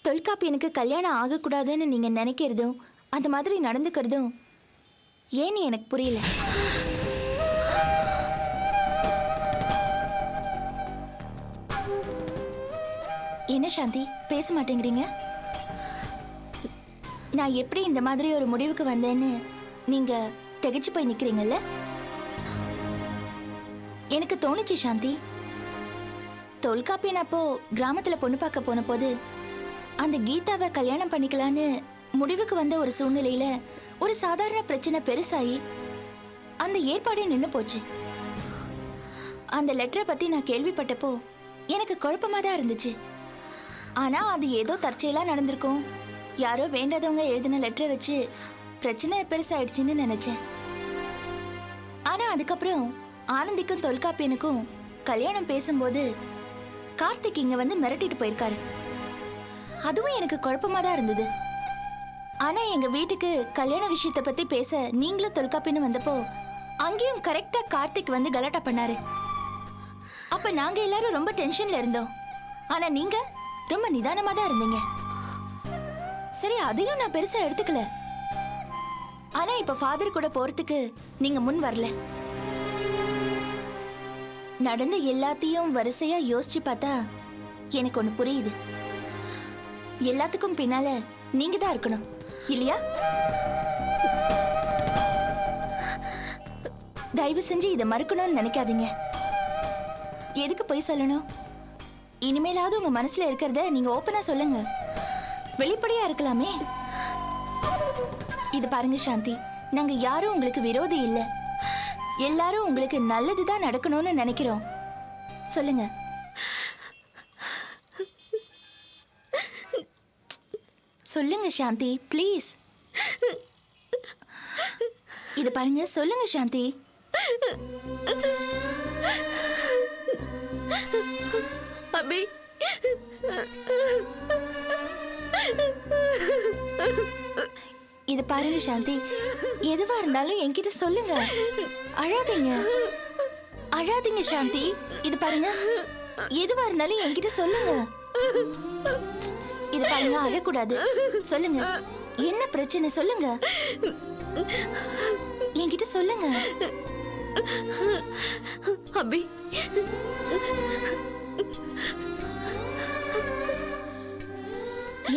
தொல்காப்பி எனக்கு கல்யாணம் ஆகக்கூடாதுன்னு நீங்க நினைக்கிறதும் அந்த மாதிரி நடந்துக்கிறதும் ஏன்னு எனக்கு புரியல. என்ன சாந்தி பேச மாட்டேங்கிறீங்க? நான் எப்படி இந்த மாதிரி ஒரு முடிவுக்கு வந்தேன்னு நீங்க திகைச்சு போய் நிக்கிறீங்கல்ல? எனக்கு தோணுச்சு சாந்தி, தொல்காப்பியன் அப்போ கிராமத்துல பொண்ணு பார்க்க போன போது அந்த கீதாவை கல்யாணம் பண்ணிக்கலான்னு முடிவுக்கு வந்த ஒரு சூழ்நிலையில ஒரு சாதாரண பிரச்சனை பெருசாயி அந்த ஏற்பாடே நின்னு போச்சு. அந்த லெட்டரை பத்தி நான் கேள்விப்பட்டப்போ எனக்கு குழப்பமா தான் இருந்துச்சு. ஆனா அது ஏதோ தற்செயலா நடந்திருக்கும், யாரோ வேண்டாதவங்க எழுதின லெட்டரை வச்சு பிரச்சனை பெருசாயிடுச்சுன்னு நினைச்சேன். ஆனா அதுக்கப்புறம் ஆனந்திக்கும் தொல்காப்பியனுக்கும் கல்யாணம் பேசும்போது கார்த்திக் இங்க வந்து மிரட்டிட்டு போயிருக்காரு. அதுவும் எனக்கு குழப்பமா தான் இருந்தது. ஆனா எங்க வீட்டுக்கு கல்யாண விஷயத்தை பத்தி பேச நீங்களும் தொல்காப்பியனும் வந்தப்போ அங்கேயும் கரெக்டா கார்த்திக் வந்து கலாட்டா பண்ணாரு. அப்ப நாங்க எல்லாரும் ரொம்ப டென்ஷன்ல இருந்தோம். ஆனா நீங்க ரொம்ப நிதானமா தான் இருந்தீங்க. சரி, அதையும் நான் பெருசா எடுத்துக்கல. ஆனா இப்ப ஃபாதர் கூட போறதுக்கு நீங்க முன் வரல. நடந்த எல்லாத்தையும் வரிசையா யோசிச்சு பார்த்தா எனக்கு ஒண்ணு புரியுது. எல்லாத்துக்கும் பின்னால நீங்க தான் இருக்கணும் இல்லையா? தயவு செஞ்சு இதை மறுக்கணும்னு நினைக்காதீங்க. எதுக்கு போய் சொல்லணும்? இனிமேலாவது உங்க மனசுல இருக்கிறத நீங்க ஓப்பனா சொல்லுங்க, வெளிப்படையா இருக்கலாமே. இது பாருங்க சாந்தி, நாங்க யாரும் உங்களுக்கு விரோதி இல்ல. எல்லாரும் உங்களுக்கு நல்லதுதான் நடக்கணும்னு நினைக்கிறோம். சொல்லுங்க. சொல்லுங்க சாந்தி, ப்ளீஸ். இது பாருங்க, சொல்லுங்க சாந்தி. அபி, இது பாருங்க சாந்தி, எதுவா இருந்தாலும் என்கிட்ட சொல்லுங்க. அழாதீங்க, அழாதீங்க சாந்தி. இது பாருங்க, எதுவா இருந்தாலும் என்கிட்ட சொல்லுங்க. இது பாருங்க, அழக்கூடாது. சொல்லுங்க, என்ன பிரச்சனை சொல்லுங்க, என்கிட்ட சொல்லுங்க. அபி,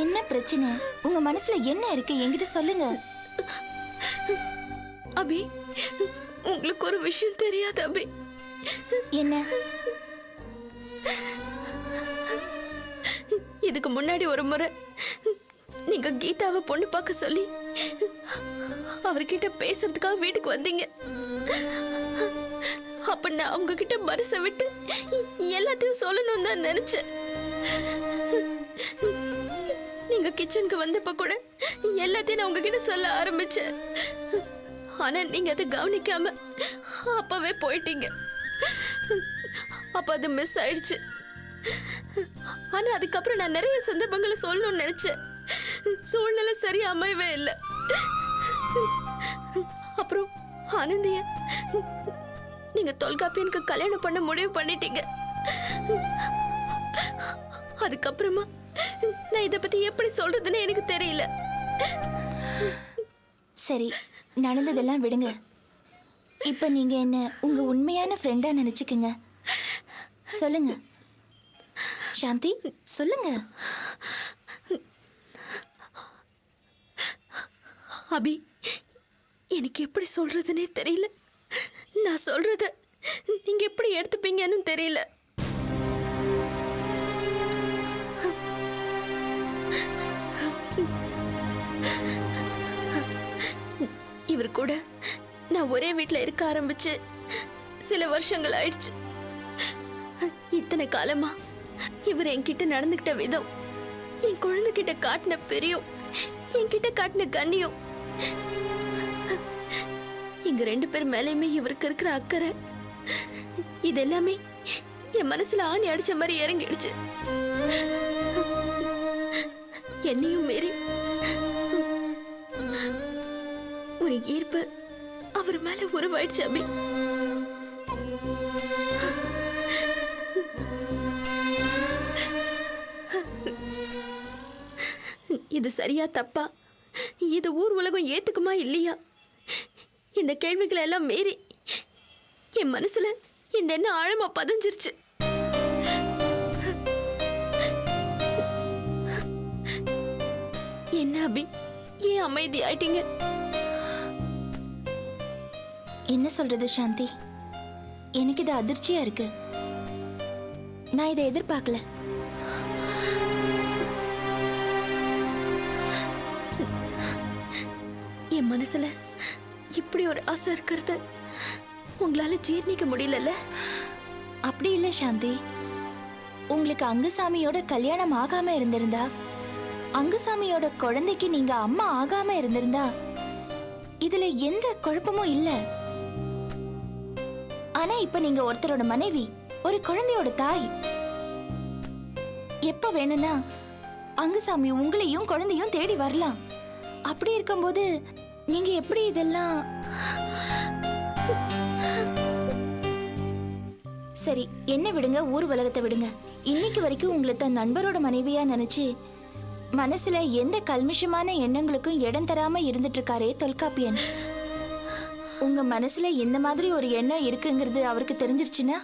என்ன பிரச்சனை? உங்க மனசுல என்ன இருக்கு என்கிட்ட சொல்லுங்க. அபி, உங்களுக்கு ஒரு விஷயம் தெரியாது அபி. என்ன? இதுக்கு முன்னாடி ஒரு முறை நீங்க கீதாவை பொண்ணு பார்க்க சொல்லி அவர்கிட்ட பேசுறதுக்காக வீட்டுக்கு வந்தீங்க. அப்ப நான் அவங்க கிட்ட மனசை விட்டு எல்லாத்தையும் சொல்லணும் தான் நினைச்சேன். நீங்க கிச்சனுக்கு வந்தப்ப கூட எல்லாத்தையும் நான் உங்ககிட்ட சொல்ல ஆரம்பிச்சேன். ஆனா நீங்க அதை கவனிக்காம அப்பவே போயிட்டீங்க. அப்ப அது மிஸ் ஆயிடுச்சு. ஆனா அதுக்கப்புறம் நான் நிறைய சந்தர்ப்பங்களை சொல்லணும்னு நினைச்சேன். சூழ்நிலை சரியா அமையவே இல்லை. அப்புறம் ஆனந்திய நீங்க தொல்காப்பியனுக்கு கல்யாணம் பண்ண முடிவு பண்ணிட்டீங்க. அதுக்கப்புறமா நான் இதை பத்தி எப்படி சொல்றதுன்னு எனக்கு தெரியல. சரி, நடந்ததெல்லாம் விடுங்க. இப்ப நீங்க என்ன உங்க உண்மையான ஃப்ரெண்டா நினைச்சுக்குங்க. சொல்லுங்க சாந்தி, சொல்லுங்க. அபி, எனக்கு எப்படி சொல்றதுன்னே தெரியல. நான் சொல்றத நீங்க எப்படி எடுத்துப்பீங்கன்னு தெரியல. இவர் கூட நான் ஒரே வீட்டுல இருக்க ஆரம்பிச்சு சில வருஷங்கள் ஆயிடுச்சு. இத்தனை காலமா இவர் என்கிட்ட நடந்துகிட்ட விதம், என் குழந்தைகிட்ட காட்டின பெரியம், என்கிட்ட காட்டின கண்ணியம், எங்க 2 பேர் மேலேயுமே இவருக்கு இருக்கிற அக்கறை, இதெல்லாமே என் மனசுல ஆணி அடிச்ச மாதிரி இறங்கிடுச்சு. என்னையும் மீறி ஒரு ஈர்ப்பு அவர் மேல உருவாயிடுச்சு அபி. இது சரியா தப்பா? இது ஊர் உலகம் ஏத்துக்குமா இல்லையா? இந்த கேள்விகளை எல்லாம் மீறி என் மனசுல இந்த எண்ணம் ஆழமா பதிஞ்சிருச்சு. என்ன அபி, ஏன் அமைதி ஆயிட்டீங்க? என்ன சொல்றது சாந்தி, எனக்கு இது அதிர்ச்சியா இருக்கு. நான் இதை எதிர்பார்க்கல. என் மனசுல இப்படி ஒரு ஆசை இருக்கிறது உங்களால ஜீர்ணிக்க முடியலல்ல? அப்படி இல்ல சாந்தி, உங்களுக்கு அங்குசாமியோட கல்யாணம் ஆகாம இருந்திருந்தா, அங்குசாமியோட குழந்தைக்கு நீங்க அம்மா ஆகாம இருந்திருந்தா இதுல எந்த குழப்பமும் இல்ல. ஆனா இப்ப நீங்க ஒருத்தரோட மனைவி, ஒரு குழந்தையோட தாய். எப்ப வேணும்னா அங்குசாமி உங்களையும் குழந்தையும் தேடி வரலாம். அப்படி இருக்கும்போது நீங்க எப்படி இதெல்லாம்? சரி, என்ன விடுங்க, ஊர் உலகத்தை விடுங்க. இன்னைக்கு வரைக்கும் உங்களை தன் நண்பரோட மனைவியா நினைச்சு மனசுல எந்த கல்மிஷமான எண்ணங்களுக்கும் இடம் தராம இருந்துட்டு இருக்காரே தொல்காப்பியன். உங்க மனசுல இந்த மாதிரி ஒரு எண்ணம் இருக்குங்கிறது அவருக்கு தெரிஞ்சிருச்சுன்னா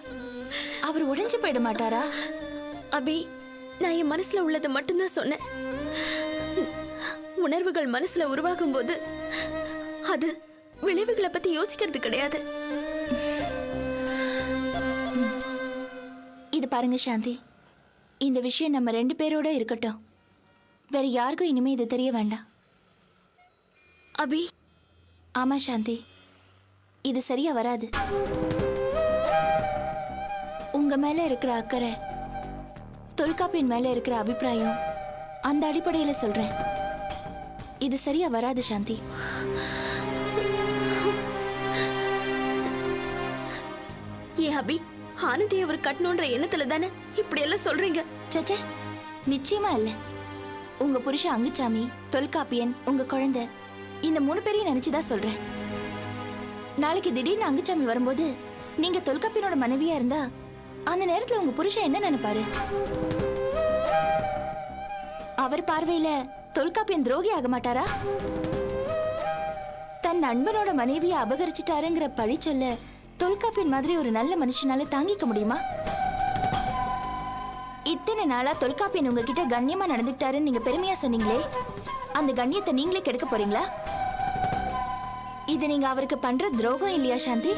அவர் உடைஞ்சு போயிட மாட்டாரா? அபி, நான் என் மனசுல உள்ளதை மட்டும்தான் சொன்னேன். உணர்வுகள் மனசுல உருவாகும் போது அது விளைவுகளை பத்தி யோசிக்கிறது கிடையாது. இது பாருங்க சாந்தி, இந்த விஷயம் நம்ம 2 பேரோட இருக்கட்டும். வேற யாருக்கும் இனிமே இது தெரிய வேண்டாம். அபி. ஆமா சாந்தி, இது சரியா வராது. உங்க மேல இருக்கிற அக்கறை, தொல்காப்பியன் மேல இருக்கிற அபிப்பிராயம், அந்த அடிப்படையில சொல்றேன். இது சரியா வராது சாந்தி. ஏன் அபி, ஆனந்தி அவர் கட்டணுன்ற எண்ணத்துல தானே இப்படி எல்லாம் சொல்றீங்க? சச்சே, நிச்சயமா இல்ல. உங்க புருஷன் அங்குச்சாமி, தொல்காப்பியன், உங்க குழந்தை, இந்த 3 பேரையும் நினைச்சுதான் சொல்றேன். நாளைக்கு திடீர்னு அங்குச்சாமி வரும்போது நீங்க தொல்காப்பியனோட மனைவியா இருந்தா அந்த நேரத்துல உங்க புருஷன் என்ன நினைப்பாரு? அவர் பார்வையில தொல்காப்பியன் துரோகி ஆக மாட்டாரா? தன் நண்பனோட மனைவியை அபகரிச்சிட்டாருங்கிற பழி சொல்ல தொல்காப்பியன் மாதிரி ஒரு நல்ல மனுஷனால தாங்கிக்க முடியுமா? இத்தனை நாளா தொல்காப்பியன் உங்ககிட்ட கண்ணியமா நடந்துட்டாருன்னு நீங்க பெருமையா சொன்னீங்களே, அந்த கண்ணியத்தை நீங்களே கெடுக்க போறீங்களா? இது நீங்க அவருக்கு பண்ற துரோகம் இல்லையா சாந்தி?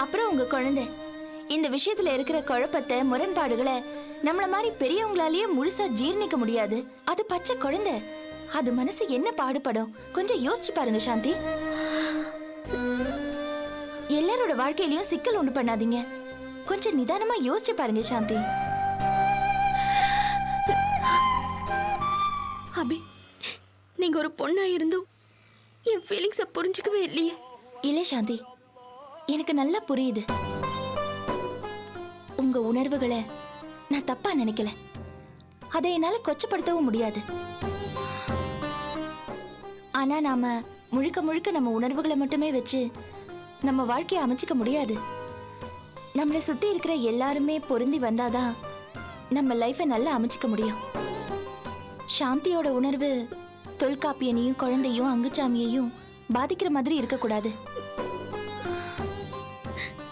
அப்புறம் உங்க குழந்தை, இந்த விஷயத்துல இருக்கிற குழப்பத்தை, முரண்பாடுகளை நம்மள மாதிரி பெரியவங்களாலேயே முழுசா ஜீர்ணிக்க முடியாது. அது பச்சை குழந்தை, அது மனசு என்ன பாடுபடும்? கொஞ்சம் யோசிச்சு பாருங்க சாந்தி. எல்லாரோட வாழ்க்கையிலயும் சிக்கல் உண்டு பண்ணாதீங்க. கொஞ்சம் நிதானமா யோசிச்சு பாருங்க சாந்தி. அபி, நீங்க ஒரு பொண்ணா இருந்தும் என் ஃபீலிங்ஸை புரிஞ்சுக்கவே இல்லையே. இல்ல சாந்தி, எனக்கு நல்லா புரியுது. உங்க உணர்வுகளை நான் தப்பா நினைக்கல. அதை என்னால கொச்சப்படுத்தவும் முடியாது. ஆனா நாம முழுக்க முழுக்க நம்ம உணர்வுகளை மட்டுமே வச்சு நம்ம வாழ்க்கையை அமைச்சுக்க முடியாது. நம்மளை சுத்தி இருக்கிற எல்லாருமே பொருந்தி வந்தாதான் நம்ம லைஃபை நல்லா அமைச்சுக்க முடியும். சாந்தியோட உணர்வு தொல்காப்பியனையும் குழந்தையும் அங்குச்சாமியையும் பாதிக்கிற மாதிரி இருக்கக்கூடாது.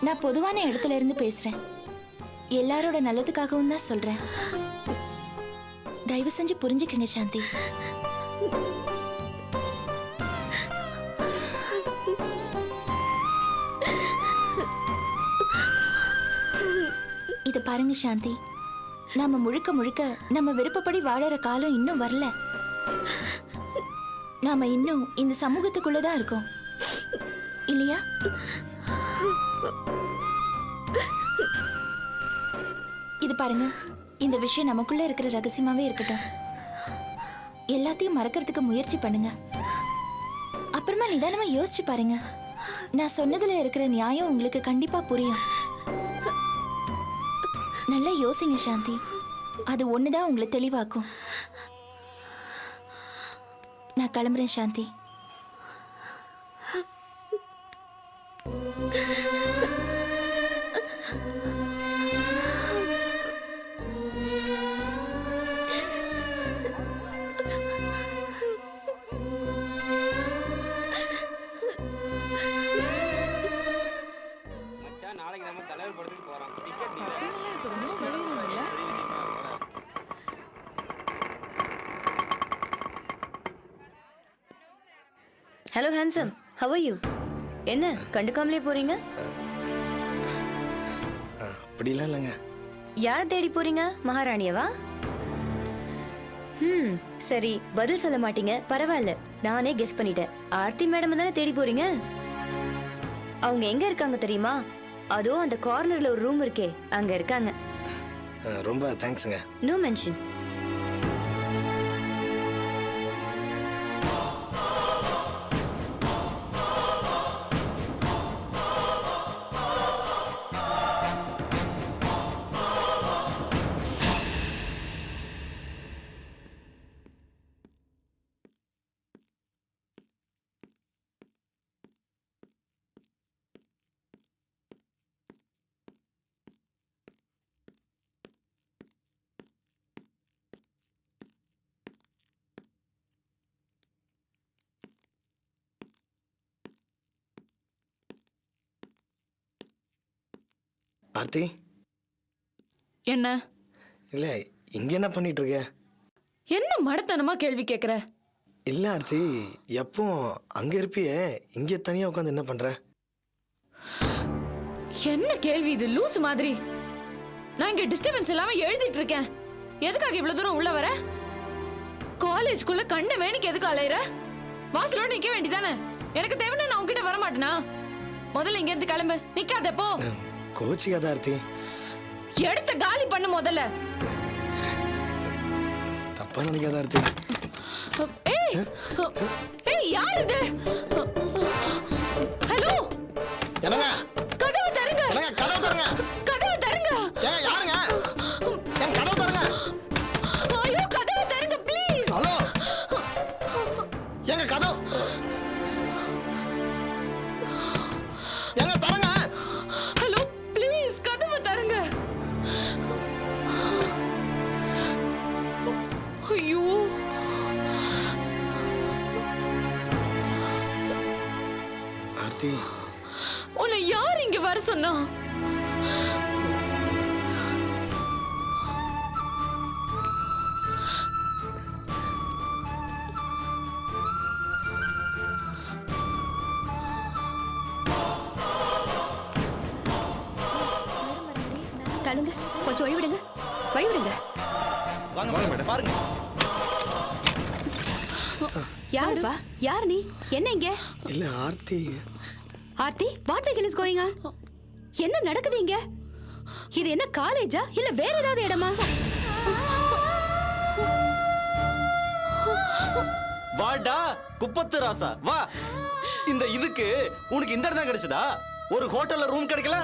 நான் பொதுவான இடத்துல இருந்து பேசுறேன். எல்லாரோட நல்லதுக்காகவும் தான் சொல்றேன். தயவு செஞ்சு புரிஞ்சுக்கங்க சாந்தி. இது பாருங்க சாந்தி, நாம முழுக்க முழுக்க நம்ம விருப்பப்படி வாழற காலம் இன்னும் வரல. நாம இன்னும் இந்த சமூகத்துக்குள்ளதான் இருக்கோம் இல்லையா? இது பாருங்க, இந்த விஷயம் நமக்குள்ள இருக்கிற ரகசியமாவே இருக்கட்டும். எல்லாத்தையும் மறக்கிறதுக்கு முயற்சி பண்ணுங்க. அப்புறமா நிதானமா யோசிச்சு பாருங்க. நான் சொன்னதுல இருக்கிற நியாயம் உங்களுக்கு கண்டிப்பா புரியும். நல்லா யோசிங்க சாந்தி. அது ஒண்ணுதான் உங்களை தெளிவாக்கும். நான் கிளம்புறேன் சாந்தி. தலைவர் படத்துக்கு போறோம். டிக்கெட் இல்ல. பசங்களாம் இப்ப ரொம்ப விளையாடுறாங்கல்ல? பெரிய விஷயமா வாடா. Hello handsome, how are you? என்ன கண்டுக்காமலே போறீங்க? அப்படிலாம் இல்லைங்க. யாரை தேடி போறீங்க? மகாராணியவா? சரி, பதில் சொல்ல மாட்டீங்க, பரவாயில்ல, நானே கெஸ் பண்ணிட்டேன். ஆர்த்தி மேடம் தானே தேடி போறீங்க? அவங்க எங்க இருக்காங்க தெரியுமா? அதோ அந்த கார்னர்ல ஒரு ரூம் இருக்கே, அங்க இருக்காங்க. ரொம்ப தேங்க்ஸுங்க. No mention. ஆர்த்தி, என்ன இல்லை இங்க என்ன பண்ணிட்டு இருக்க? என்ன மடத்தனமா கேள்வி கேக்குற? இல்லை ஆர்த்தி, எப்போ அங்க இருப்பியே, இங்க தனியா உட்காந்து என்ன பண்ற? என்ன கேள்வி இது, லூஸ் மாதிரி? நான் இங்க டிஸ்டர்பன்ஸ் இல்லாம எழுதிட்டு இருக்கேன். எதுக்காக இவ்வளவு தூரம் உள்ள வர? காலேஜ்க்குள்ள கண்ட வேணிக்கு எதுக்கு அலையற? வாசலோட நிக்க வேண்டியதானே? எனக்கு தேவைன்னா நான் உன்கிட்ட வர மாட்டேனா? முதல்ல இங்க இருந்து கிளம்பு, நிக்காத போ. கோச்சிக்காத ஆர்த்தி. எடுத்த காலி பண்ணு முதல்ல. தப்பா நினைக்காத ஆர்த்தி. ஏய் ஏய், யார் இது? ஹலோ, என்னங்க? கதவு தருங்க. என்னங்க கதவு தரங்க? கதவு தருங்க. ஏங்க யாருங்க? ஏங்க கதவு தரங்க. ஐயோ, கதவு தருங்க ப்ளீஸ். ஹலோ, ஏங்க கதவு, ஏங்க தரங்க. ஹலோ ப்ளீஸ், கதவு தருங்க. ஐயோ, ஆர்த்தி, உன்னை யார் இங்க வர சொன்னா? தள்ளுங்க, கொஞ்சம் வழிவிடுங்க, வழிவிடுங்க. வாங்க மேடம் பாருங்க. யாருப்பா? யார் நீ? என்ன இங்க? இல்ல Aarthi. Aarthi, what the hell is going on? என்ன நடக்குது இங்க? இது என்ன காலேஜா இல்ல வேற ஏதாவது இடமா? வாடா குப்பத்து ராசா வா. இந்த இதுக்கு உனக்கு இந்த இடம் தான் கிடைச்சதா? ஒரு ஹோட்டல்ல ரூம் கிடைக்கல,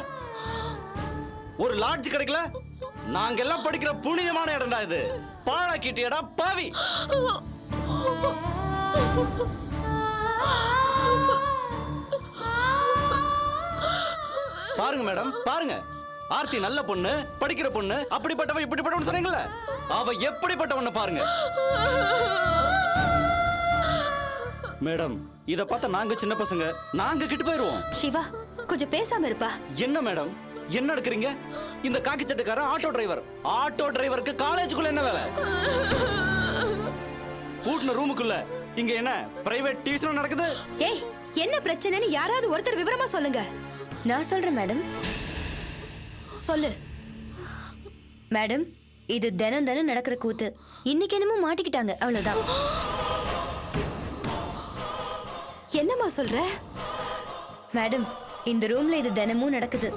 ஒரு லாட்ஜ் கிடைக்கல. நாங்க எல்லாம் படிக்கிற புனிதமான இடம்டா இது. பாழாக்கிட்டியடா பாவி. பாருங்க மேடம் பாருங்க, ஆர்த்தி நல்ல பொண்ணு, படிக்கிற பொண்ணு, அப்படிப்பட்டவ இப்படிப்பட்டவன் சொன்னீங்கல்ல, அவ எப்படிப்பட்டவன்னு பாருங்க. மேடம் இத பார்த்தா நாங்க சின்ன பசங்க, நாங்க கிட்ட போயிருவோம். சிவா, கொஞ்சம் பேசாம இருப்பா. என்ன மேடம் என்ன எடுக்கிறீங்க? இந்த காக்கி சட்டைக்காரன் ஆட்டோ டிரைவர். ஆட்டோ டிரைவருக்கு காலேஜுக்குள்ள என்ன வேலை? பூட்டின ரூமுக்குள்ள இங்க என்ன பிரைவேட் டியூஷன் நடக்குது? ஏய், என்ன பிரச்சனைன்னு யாராவது ஒருத்தர் விவரமா சொல்லுங்க. நான் சொல்றேன் மேடம். சொல்லு மேடம், இது தினம் தினம் நடக்கிற கூத்து. இன்னைக்கு என்னமோ மாட்டிக்கிட்டாங்க, அவ்வளவுதான். என்னம்மா சொல்ற? மேடம், இந்த ரூம்ல இது தினமும் நடக்குது.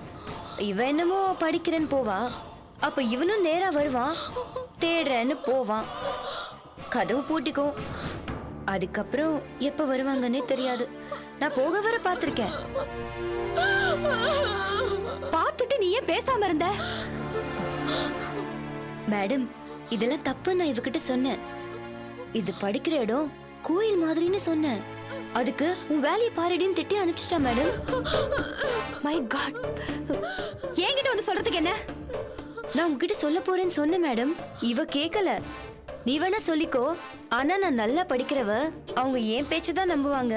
இவ என்னமோ படிக்கிறேன்னு போவா, அப்ப இவனும் நேரா வருவான், தேடுறேன்னு போவான், கதவு பூட்டிக்கும். அதுக்கப்புறம் எப்ப வருவாங்கன்னே தெரியாது. நான் போக வர பார்த்திருக்கேன். பார்த்துட்டு நீ ஏன் பேசாம இருந்த? மேடம், இதெல்லாம் தப்பு. நான் இவகிட்ட சொன்னேன், இது படிக்கிற இடம் கோயில் மாதிரின்னு சொன்னேன். அதுக்கு உன் வேலையை பாருடின்னு திட்டி அனுப்பிச்சிட்டா மேடம். மை காட், என்கிட்ட வந்து சொல்றதுக்கு என்ன? நான் உங்ககிட்ட சொல்ல போறேன்னு சொன்னேன் மேடம். இவ கேட்கல. நீ வேணா சொல்லிக்கோ, ஆனா நான் நல்லா படிக்கிறவ, அவங்க என் பேச்சு தான் நம்புவாங்க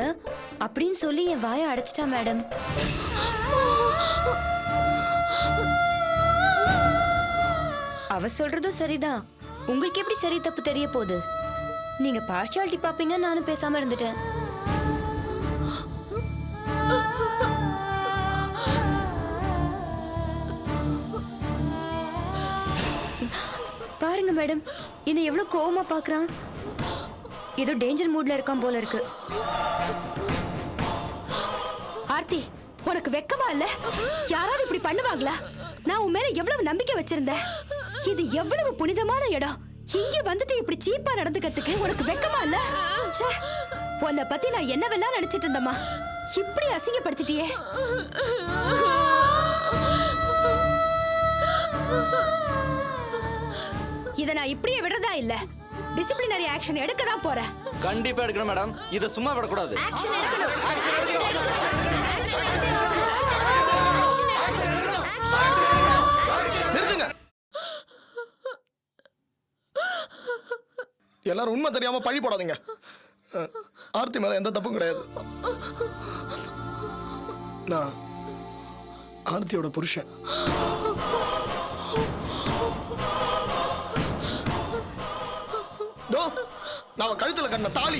அப்படின்னு சொல்லி என் வாயை அடைச்சிட்டா மேடம். அவ சொல்றதும் சரிதான். உங்களுக்கு எப்படி சரி தப்பு தெரிய போகுது? நீங்க பார்ஷியாலிட்டி பாப்பீங்க, நானும் பேசாம இருந்துட்டேன். பாருங்க மேடம், என்ன எவ்வளவு கோவமா பாக்குறான். ஏதோ டேஞ்சர் மூட்ல இருக்கான் போல இருக்கு. ஆர்த்தி, உனக்கு வெக்கமா இல்ல? யாராவது இப்படி பண்ணுவாங்களா? நான் உன் மேல எவ்வளவு நம்பிக்கை வச்சிருந்தேன். இது எவ்வளவு புனிதமான இடம். இங்க வந்துட்டு இப்படி சீப்பா நடந்துக்கிறதுக்கு உனக்கு வெக்கமா இல்ல? ச்சே, உன்னை பத்தி நான் என்னவெல்லாம் நினைச்சிட்டு இருந்தம்மா, இப்படி அசிங்கப்படுத்திட்டியே. இத நான் இப்படியே விடுறதா இல்ல, டிசிப்ளினரி ஆக்ஷன் எடுக்க தான் போறேன். கண்டிப்பா எடுக்கணும் மேடம். இத சும்மா விடக்கூடாது. நிறுத்துங்க. எல்லாரும் உண்மை தெரியாம பழி போடாதீங்க. ஆர்த்தி மேல எந்த தப்பும் கிடையாது. நான் ஆர்த்தியோட புருஷன். நான் அவ கழுத்துல கண்ண தாலி.